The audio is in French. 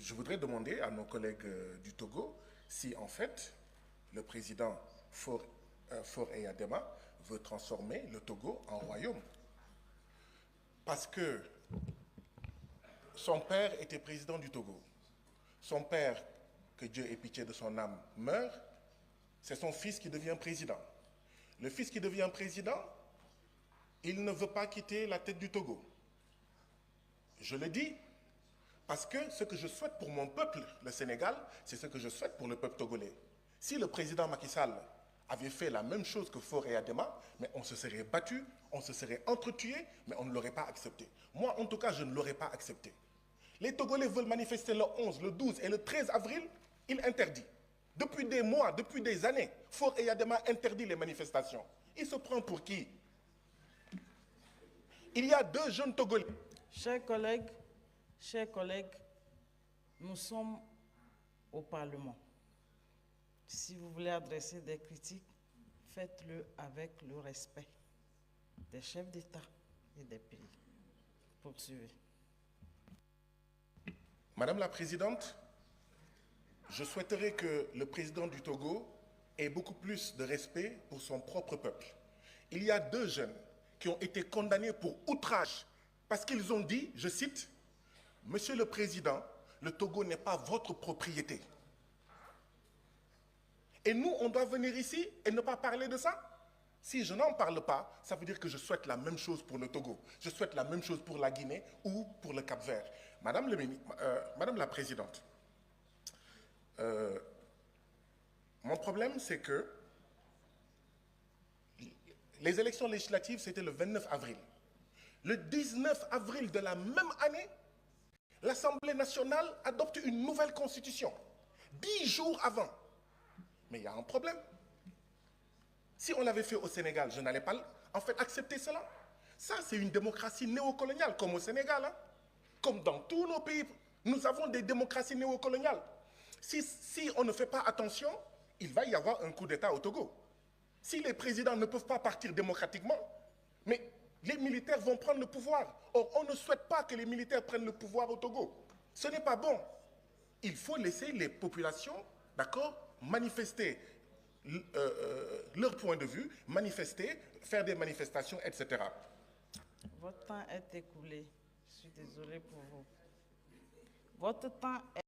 je voudrais demander à nos collègues du Togo si en fait le président Faure Eyadema veut transformer le Togo en royaume. Parce que son père était président du Togo. Son père, que Dieu ait pitié de son âme, meurt. C'est son fils qui devient président. Le fils qui devient président, il ne veut pas quitter la tête du Togo. Je le dis parce que ce que je souhaite pour mon peuple, le Sénégal, c'est ce que je souhaite pour le peuple togolais. Si le président Macky Sall avait fait la même chose que Faure Eyadema, mais on se serait battu, on se serait entretué, mais on ne l'aurait pas accepté. Moi, en tout cas, je ne l'aurais pas accepté. Les Togolais veulent manifester le 11, le 12 et le 13 avril, il interdit. Depuis des mois, depuis des années, Faure Eyadema interdit les manifestations. Il se prend pour qui? Il y a 2 jeunes Togolais. Chers collègues, nous sommes au Parlement. Si vous voulez adresser des critiques, faites-le avec le respect des chefs d'État et des pays. Poursuivez. Madame la Présidente, je souhaiterais que le président du Togo ait beaucoup plus de respect pour son propre peuple. Il y a 2 jeunes qui ont été condamnés pour outrage parce qu'ils ont dit, je cite, « Monsieur le Président, le Togo n'est pas votre propriété. » Et nous, on doit venir ici et ne pas parler de ça? Si je n'en parle pas, ça veut dire que je souhaite la même chose pour le Togo. Je souhaite la même chose pour la Guinée ou pour le Cap-Vert. Madame la Présidente, mon problème, c'est que les élections législatives, c'était le 29 avril. Le 19 avril de la même année, l'Assemblée nationale adopte une nouvelle constitution, 10 jours avant. Mais il y a un problème. Si on l'avait fait au Sénégal, je n'allais pas en fait accepter cela. Ça, c'est une démocratie néocoloniale, comme au Sénégal. Hein. Comme dans tous nos pays, nous avons des démocraties néocoloniales. Si on ne fait pas attention, il va y avoir un coup d'État au Togo. Si les présidents ne peuvent pas partir démocratiquement, mais les militaires vont prendre le pouvoir. Or, on ne souhaite pas que les militaires prennent le pouvoir au Togo. Ce n'est pas bon. Il faut laisser les populations, d'accord, manifester leur point de vue, manifester, faire des manifestations, etc. Votre temps est écoulé. Je suis désolée pour vous. Votre temps est